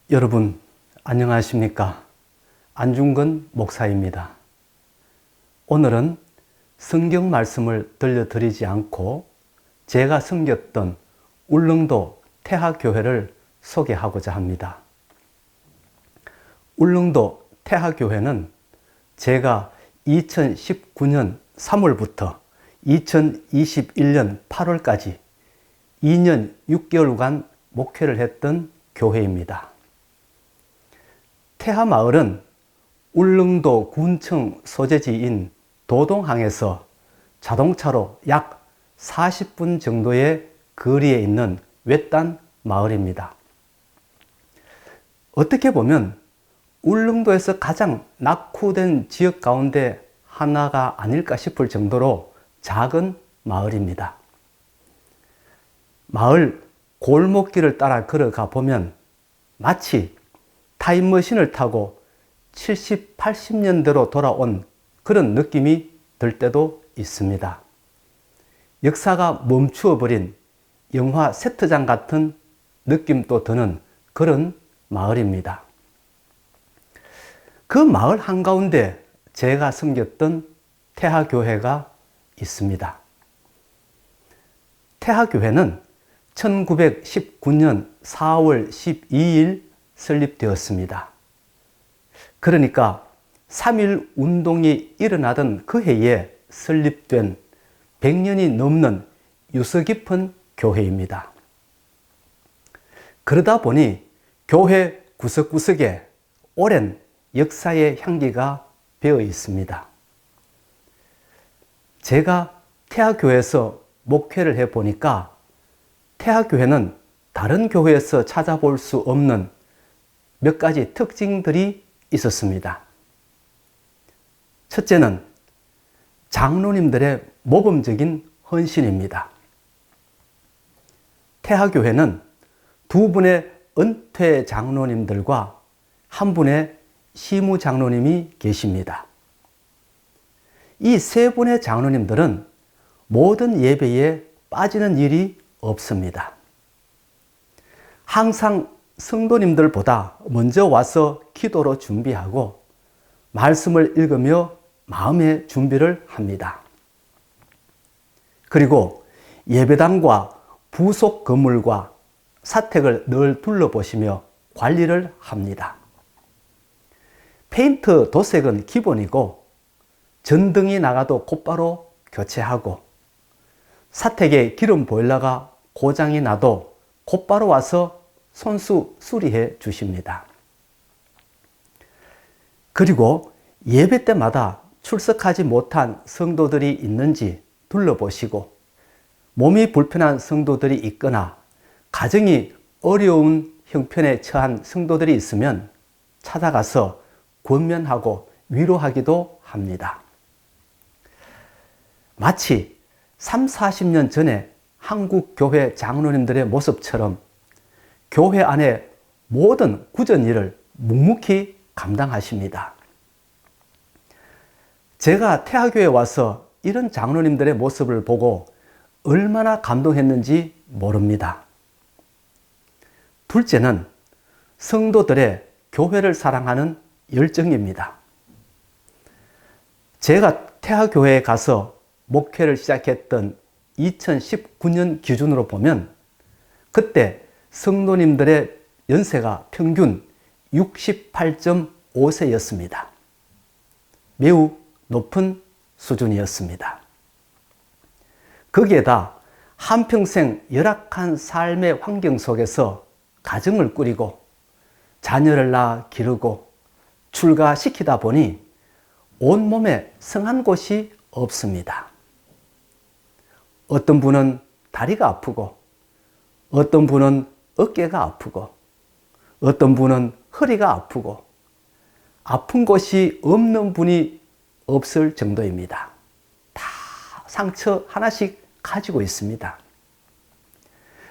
여러분 안녕하십니까? 안중근 목사입니다. 오늘은 성경 말씀을 들려드리지 않고 제가 섬겼던 울릉도 태하교회를 소개하고자 합니다. 울릉도 태하교회는 제가 2019년 3월부터 2021년 8월까지 2년 6개월간 목회를 했던 교회입니다. 태하마을은 울릉도 군청 소재지인 도동항에서 자동차로 약 40분 정도의 거리에 있는 외딴 마을입니다. 어떻게 보면 울릉도에서 가장 낙후된 지역 가운데 하나가 아닐까 싶을 정도로 작은 마을입니다. 마을 골목길을 따라 걸어가 보면 마치 타임머신을 타고 70, 80년대로 돌아온 그런 느낌이 들 때도 있습니다. 역사가 멈추어버린 영화 세트장 같은 느낌도 드는 그런 마을입니다. 그 마을 한가운데 제가 섬겼던 태하교회가 있습니다. 태하교회는 1919년 4월 12일 설립되었습니다. 그러니까 3.1 운동이 일어나던 그 해에 설립된 100년이 넘는 유서 깊은 교회입니다. 그러다 보니 교회 구석구석에 오랜 역사의 향기가 배어 있습니다. 제가 태하교회에서 목회를 해보니까 태하교회는 다른 교회에서 찾아볼 수 없는 몇 가지 특징들이 있었습니다. 첫째는 장로님들의 모범적인 헌신입니다. 태하교회는 두 분의 은퇴 장로님들과 한 분의 시무 장로님이 계십니다. 이 세 분의 장로님들은 모든 예배에 빠지는 일이 없습니다. 항상 성도님들보다 먼저 와서 기도로 준비하고 말씀을 읽으며 마음의 준비를 합니다. 그리고 예배당과 부속 건물과 사택을 늘 둘러보시며 관리를 합니다. 페인트 도색은 기본이고 전등이 나가도 곧바로 교체하고 사택에 기름 보일러가 고장이 나도 곧바로 와서 손수 수리해 주십니다. 그리고 예배 때마다 출석하지 못한 성도들이 있는지 둘러보시고 몸이 불편한 성도들이 있거나 가정이 어려운 형편에 처한 성도들이 있으면 찾아가서 권면하고 위로하기도 합니다. 마치 3, 40년 전에 한국 교회 장로님들의 모습처럼 교회 안에 모든 구전 일을 묵묵히 감당하십니다. 제가 태하교회에 와서 이런 장로님들의 모습을 보고 얼마나 감동했는지 모릅니다. 둘째는 성도들의 교회를 사랑하는 열정입니다. 제가 태하교회에 가서 목회를 시작했던 2019년 기준으로 보면 그때 성도님들의 연세가 평균 68.5세였습니다. 매우 높은 수준이었습니다. 거기에다 한평생 열악한 삶의 환경 속에서 가정을 꾸리고 자녀를 낳아 기르고 출가시키다 보니 온몸에 성한 곳이 없습니다. 어떤 분은 다리가 아프고 어떤 분은 어깨가 아프고 어떤 분은 허리가 아프고 아픈 곳이 없는 분이 없을 정도입니다. 다 상처 하나씩 가지고 있습니다.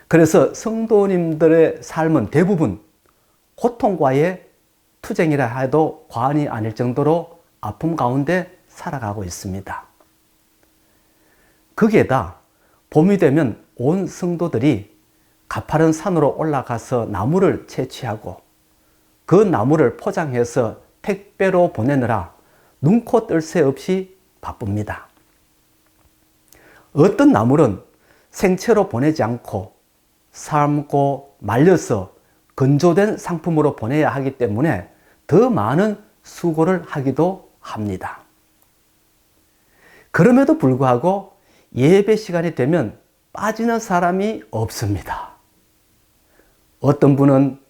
그래서 성도님들의 삶은 대부분 고통과의 투쟁이라 해도 과언이 아닐 정도로 아픔 가운데 살아가고 있습니다. 거기에다 봄이 되면 온 성도들이 가파른 산으로 올라가서 나무를 채취하고 그 나무를 포장해서 택배로 보내느라 눈코 뜰 새 없이 바쁩니다. 어떤 나무는 생채로 보내지 않고 삶고 말려서 건조된 상품으로 보내야 하기 때문에 더 많은 수고를 하기도 합니다. 그럼에도 불구하고 예배 시간이 되면 빠지는 사람이 없습니다. 어떤 분은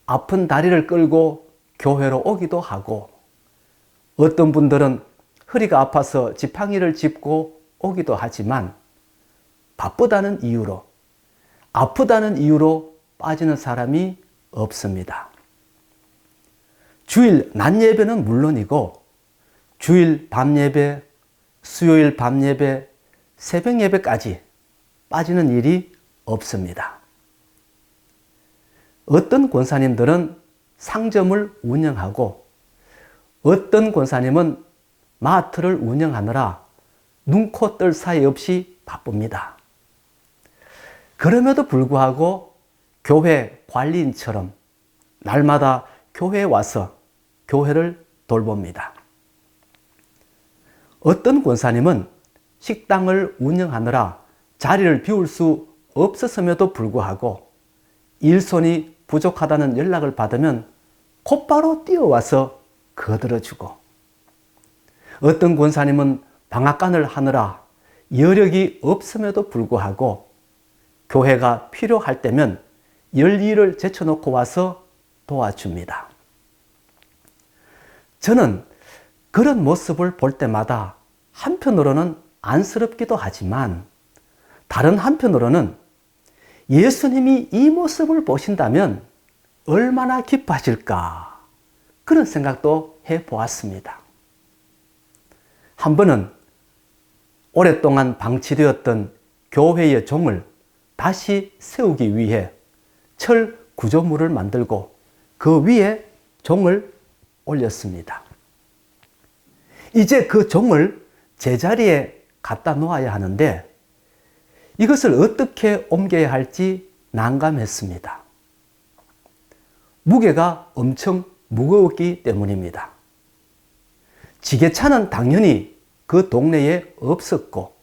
아픈 다리를 끌고 교회로 오기도 하고 어떤 분들은 허리가 아파서 지팡이를 짚고 오기도 하지만 바쁘다는 이유로, 아프다는 이유로 빠지는 사람이 없습니다. 주일 낮 예배는 물론이고 주일 밤 예배, 수요일 밤 예배, 새벽 예배까지 빠지는 일이 없습니다. 어떤 권사님들은 상점을 운영하고 어떤 권사님은 마트를 운영하느라 눈코 뜰 사이 없이 바쁩니다. 그럼에도 불구하고 교회 관리인처럼 날마다 교회에 와서 교회를 돌봅니다. 어떤 권사님은 식당을 운영하느라 자리를 비울 수 없었음에도 불구하고 일손이 부족하다는 연락을 받으면 곧바로 뛰어와서 거들어주고 어떤 권사님은 방앗간을 하느라 여력이 없음에도 불구하고 교회가 필요할 때면 열일을 제쳐놓고 와서 도와줍니다. 저는 그런 모습을 볼 때마다 한편으로는 안쓰럽기도 하지만 다른 한편으로는 예수님이 이 모습을 보신다면 얼마나 기뻐하실까 그런 생각도 해보았습니다. 한 번은 오랫동안 방치되었던 교회의 종을 다시 세우기 위해 철 구조물을 만들고 그 위에 종을 올렸습니다. 이제 그 종을 제자리에 갖다 놓아야 하는데 이것을 어떻게 옮겨야 할지 난감했습니다. 무게가 엄청 무거웠기 때문입니다. 지게차는 당연히 그 동네에 없었고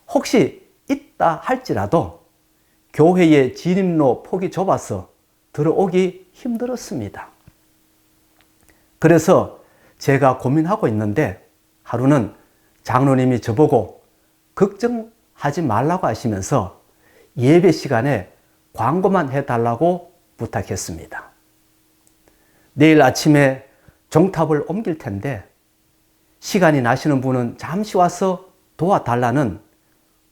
혹시 있다 할지라도 교회의 진입로 폭이 좁아서 들어오기 힘들었습니다. 그래서 제가 고민하고 있는데 하루는 장로님이 저보고 걱정하지 말라고 하시면서 예배 시간에 광고만 해달라고 부탁했습니다. 내일 아침에 종탑을 옮길 텐데 시간이 나시는 분은 잠시 와서 도와달라는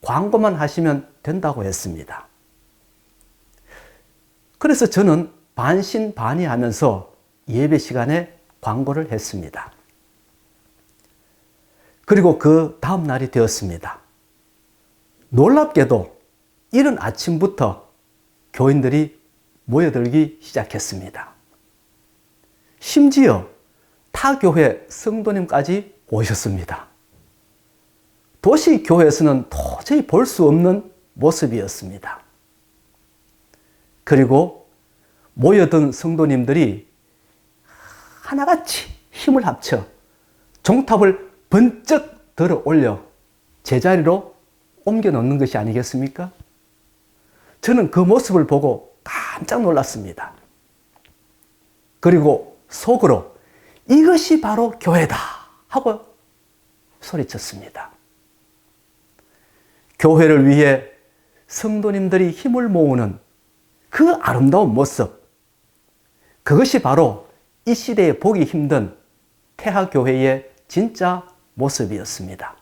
광고만 하시면 된다고 했습니다. 그래서 저는 반신반의하면서 예배 시간에 광고를 했습니다. 그리고 그 다음 날이 되었습니다. 놀랍게도 이른 아침부터 교인들이 모여들기 시작했습니다. 심지어 타 교회 성도님까지 오셨습니다. 도시 교회에서는 도저히 볼 수 없는 모습이었습니다. 그리고 모여든 성도님들이 하나같이 힘을 합쳐 종탑을 번쩍 들어 올려 제자리로 옮겨 놓는 것이 아니겠습니까? 저는 그 모습을 보고 깜짝 놀랐습니다. 그리고 속으로 이것이 바로 교회다 하고 소리쳤습니다. 교회를 위해 성도님들이 힘을 모으는 그 아름다운 모습, 그것이 바로 이 시대에 보기 힘든 태하교회의 진짜 모습이었습니다.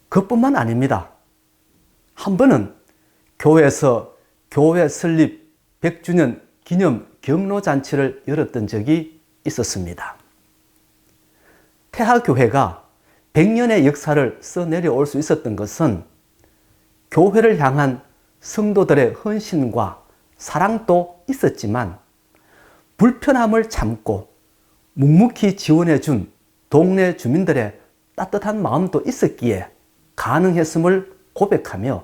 그뿐만 아닙니다. 한 번은 교회에서 교회 설립 100주년 기념 경로잔치를 열었던 적이 있었습니다. 태하교회가 100년의 역사를 써내려올 수 있었던 것은 교회를 향한 성도들의 헌신과 사랑도 있었지만 불편함을 참고 묵묵히 지원해준 동네 주민들의 따뜻한 마음도 있었기에 가능했음을 고백하며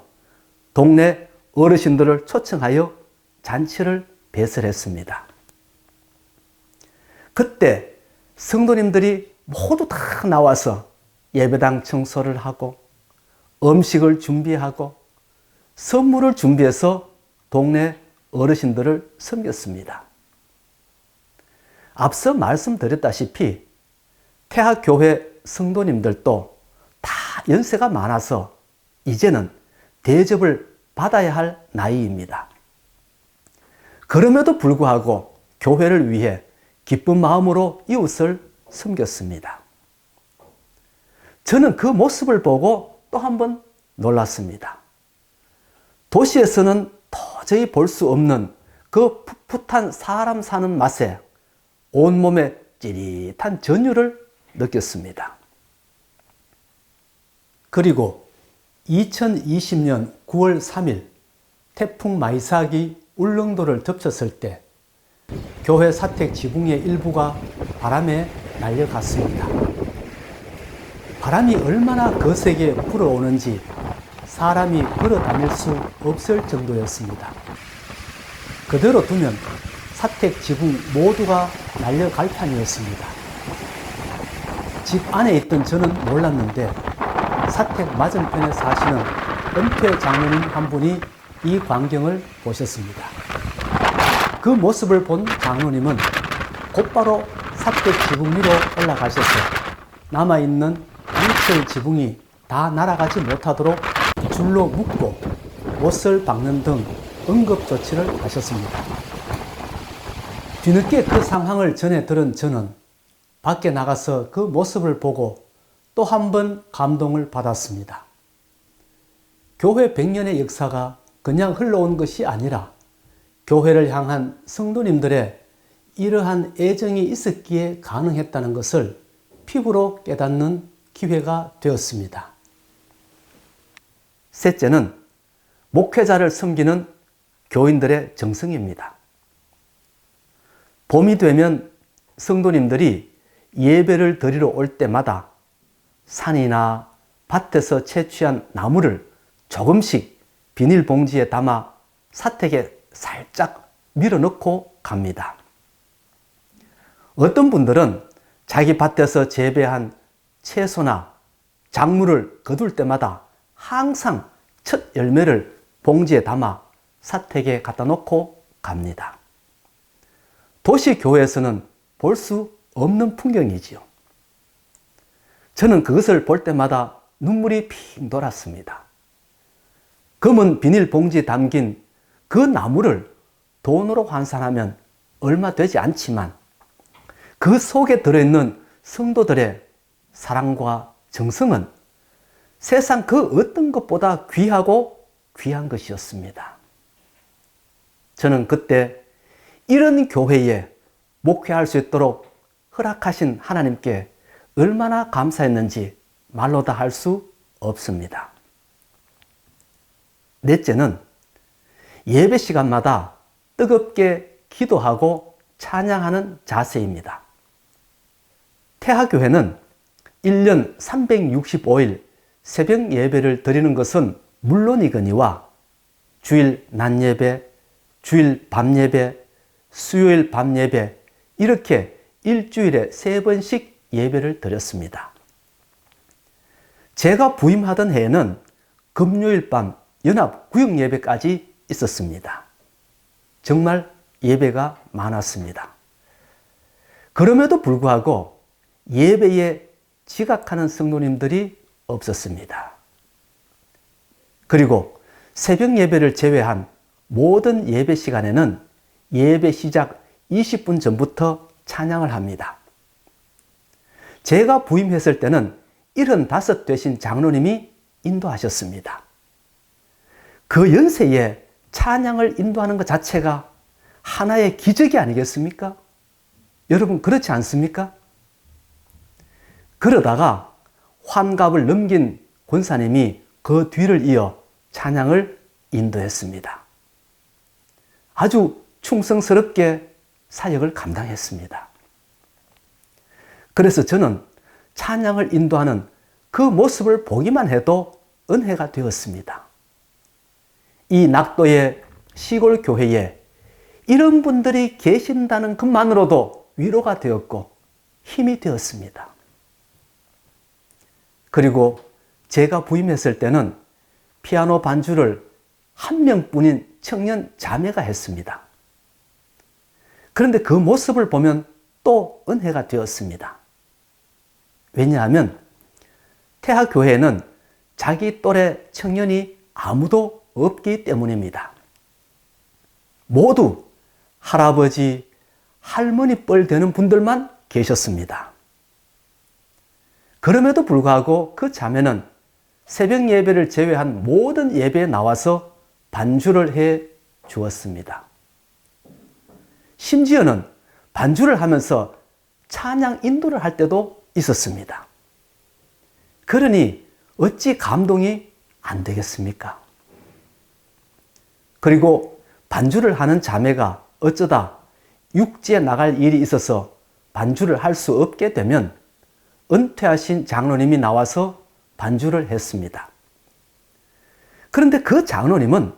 동네 어르신들을 초청하여 잔치를 배설했습니다. 그때 성도님들이 모두 다 나와서 예배당 청소를 하고 음식을 준비하고 선물을 준비해서 동네 어르신들을 섬겼습니다. 앞서 말씀드렸다시피 태학교회 성도님들도 다 연세가 많아서 이제는 대접을 받아야 할 나이입니다. 그럼에도 불구하고 교회를 위해 기쁜 마음으로 이웃을 섬겼습니다. 저는 그 모습을 보고 또 한 번 놀랐습니다. 도시에서는 도저히 볼 수 없는 그 풋풋한 사람 사는 맛에 온몸에 찌릿한 전율을 느꼈습니다. 그리고 2020년 9월 3일 태풍 마이삭이 울릉도를 덮쳤을 때 교회 사택 지붕의 일부가 바람에 날려갔습니다. 바람이 얼마나 거세게 불어오는지 사람이 걸어 다닐 수 없을 정도였습니다. 그대로 두면 사택 지붕 모두가 날려갈 판이었습니다. 집 안에 있던 저는 몰랐는데 사택 맞은편에 사시는 은퇴 장로님 한 분이 이 광경을 보셨습니다. 그 모습을 본 장로님은 곧바로 사택 지붕 위로 올라가셔서 남아있는 강철 지붕이 다 날아가지 못하도록 줄로 묶고 못을 박는 등 응급조치를 하셨습니다. 뒤늦게 그 상황을 전해 들은 저는 밖에 나가서 그 모습을 보고 또 한 번 감동을 받았습니다. 교회 100년의 역사가 그냥 흘러온 것이 아니라 교회를 향한 성도님들의 이러한 애정이 있었기에 가능했다는 것을 피부로 깨닫는 기회가 되었습니다. 셋째는 목회자를 섬기는 교인들의 정성입니다. 봄이 되면 성도님들이 예배를 드리러 올 때마다 산이나 밭에서 채취한 나무를 조금씩 비닐봉지에 담아 사택에 살짝 밀어넣고 갑니다. 어떤 분들은 자기 밭에서 재배한 채소나 작물을 거둘 때마다 항상 첫 열매를 봉지에 담아 사택에 갖다 놓고 갑니다. 도시 교회에서는 볼 수 없는 풍경이지요. 저는 그것을 볼 때마다 눈물이 핑 돌았습니다. 검은 비닐봉지에 담긴 그 나무를 돈으로 환산하면 얼마 되지 않지만 그 속에 들어있는 성도들의 사랑과 정성은 세상 그 어떤 것보다 귀하고 귀한 것이었습니다. 저는 그때 이런 교회에 목회할 수 있도록 허락하신 하나님께 얼마나 감사했는지 말로 다 할 수 없습니다. 넷째는 예배 시간마다 뜨겁게 기도하고 찬양하는 자세입니다. 태하교회는 1년 365일 새벽 예배를 드리는 것은 물론이거니와 주일 낮 예배, 주일 밤 예배, 수요일 밤 예배 이렇게 일주일에 3번씩 예배를 드렸습니다. 제가 부임하던 해에는 금요일 밤 연합 구역 예배까지 있었습니다. 정말 예배가 많았습니다. 그럼에도 불구하고 예배에 지각하는 성도님들이 없었습니다. 그리고 새벽 예배를 제외한 모든 예배 시간에는 예배 시작 20분 전부터 찬양을 합니다. 제가 부임했을 때는 75 되신 장로님이 인도하셨습니다. 그 연세에 찬양을 인도하는 것 자체가 하나의 기적이 아니겠습니까? 여러분 그렇지 않습니까? 그러다가 환갑을 넘긴 권사님이 그 뒤를 이어 찬양을 인도했습니다. 아주 충성스럽게 사역을 감당했습니다. 그래서 저는 찬양을 인도하는 그 모습을 보기만 해도 은혜가 되었습니다. 이 낙도의 시골 교회에 이런 분들이 계신다는 것만으로도 위로가 되었고 힘이 되었습니다. 그리고 제가 부임했을 때는 피아노 반주를 한 명뿐인 청년 자매가 했습니다. 그런데 그 모습을 보면 또 은혜가 되었습니다. 왜냐하면 태하교회에는 자기 또래 청년이 아무도 없기 때문입니다. 모두 할아버지, 할머니 뻘 되는 분들만 계셨습니다. 그럼에도 불구하고 그 자매는 새벽 예배를 제외한 모든 예배에 나와서 반주를 해 주었습니다. 심지어는 반주를 하면서 찬양 인도를 할 때도 있었습니다. 그러니 어찌 감동이 안 되겠습니까? 그리고 반주를 하는 자매가 어쩌다 육지에 나갈 일이 있어서 반주를 할 수 없게 되면 은퇴하신 장로님이 나와서 반주를 했습니다. 그런데 그 장로님은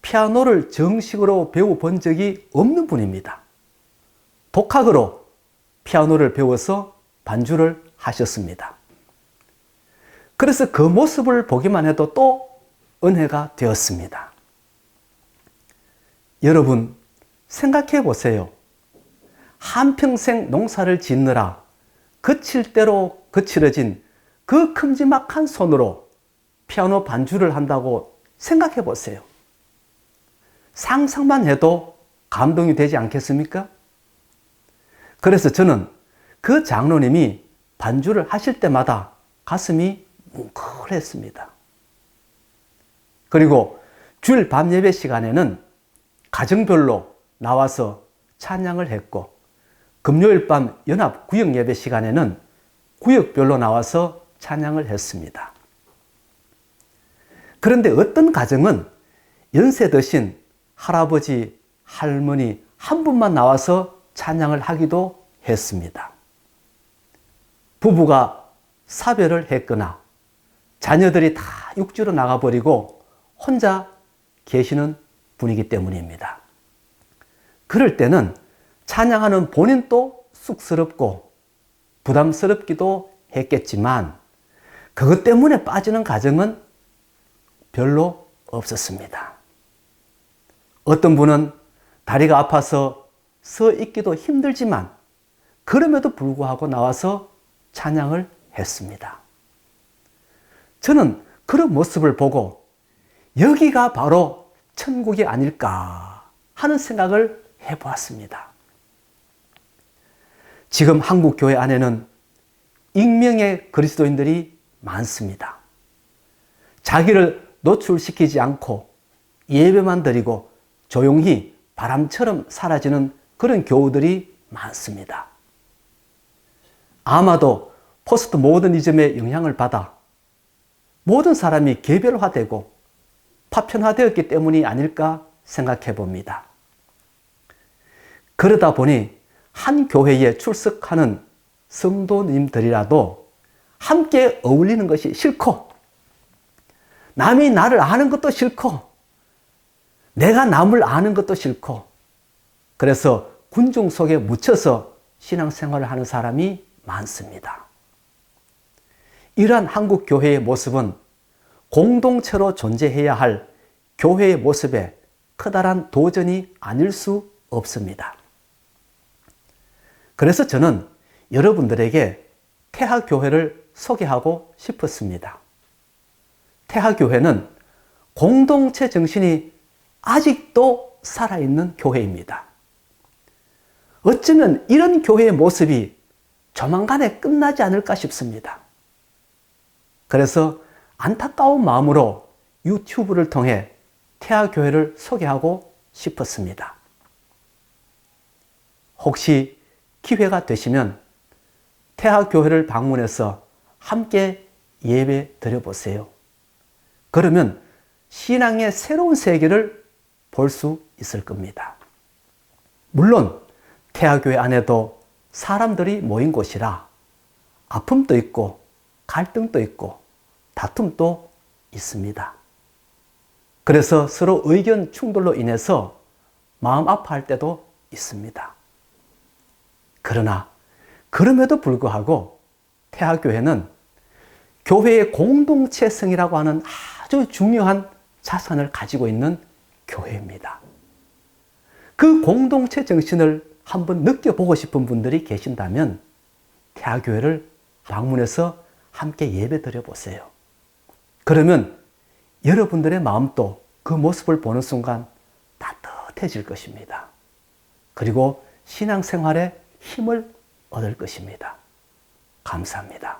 피아노를 정식으로 배워본 적이 없는 분입니다. 독학으로 피아노를 배워서 반주를 하셨습니다. 그래서 그 모습을 보기만 해도 또 은혜가 되었습니다. 여러분, 생각해 보세요. 한평생 농사를 짓느라 거칠 대로 거칠어진 그 큼지막한 손으로 피아노 반주를 한다고 생각해 보세요. 상상만 해도 감동이 되지 않겠습니까? 그래서 저는 그 장로님이 반주를 하실 때마다 가슴이 뭉클했습니다. 그리고 주일 밤 예배 시간에는 가정별로 나와서 찬양을 했고, 금요일 밤 연합 구역 예배 시간에는 구역별로 나와서 찬양을 했습니다. 그런데 어떤 가정은 연세 드신 할아버지, 할머니 한 분만 나와서 찬양을 하기도 했습니다. 부부가 사별을 했거나 자녀들이 다 육지로 나가버리고 혼자 계시는 분이기 때문입니다. 그럴 때는 찬양하는 본인도 쑥스럽고 부담스럽기도 했겠지만 그것 때문에 빠지는 가정은 별로 없었습니다. 어떤 분은 다리가 아파서 서 있기도 힘들지만 그럼에도 불구하고 나와서 찬양을 했습니다. 저는 그런 모습을 보고 여기가 바로 천국이 아닐까 하는 생각을 해보았습니다. 지금 한국 교회 안에는 익명의 그리스도인들이 많습니다. 자기를 노출시키지 않고 예배만 드리고 조용히 바람처럼 사라지는 그런 교우들이 많습니다. 아마도 포스트 모더니즘의 영향을 받아 모든 사람이 개별화되고 파편화되었기 때문이 아닐까 생각해 봅니다. 그러다 보니 한 교회에 출석하는 성도님들이라도 함께 어울리는 것이 싫고, 남이 나를 아는 것도 싫고, 내가 남을 아는 것도 싫고, 그래서 군중 속에 묻혀서 신앙생활을 하는 사람이 많습니다. 이러한 한국 교회의 모습은 공동체로 존재해야 할 교회의 모습에 커다란 도전이 아닐 수 없습니다. 그래서 저는 여러분들에게 태하교회를 소개하고 싶었습니다. 태하교회는 공동체 정신이 아직도 살아있는 교회입니다. 어쩌면 이런 교회의 모습이 조만간에 끝나지 않을까 싶습니다. 그래서 안타까운 마음으로 유튜브를 통해 태하교회를 소개하고 싶었습니다. 혹시 기회가 되시면 태하교회를 방문해서 함께 예배 드려보세요. 그러면 신앙의 새로운 세계를 볼 수 있을 겁니다. 물론 태하교회 안에도 사람들이 모인 곳이라 아픔도 있고 갈등도 있고 다툼도 있습니다. 그래서 서로 의견 충돌로 인해서 마음 아파할 때도 있습니다. 그러나 그럼에도 불구하고 태하교회는 교회의 공동체성이라고 하는 아주 중요한 자산을 가지고 있는 교회입니다. 그 공동체 정신을 한번 느껴보고 싶은 분들이 계신다면 태하교회를 방문해서 함께 예배 드려 보세요. 그러면 여러분들의 마음도 그 모습을 보는 순간 따뜻해질 것입니다. 그리고 신앙생활에 힘을 얻을 것입니다. 감사합니다.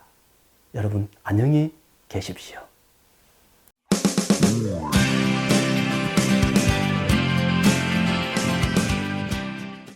여러분 안녕히 계십시오.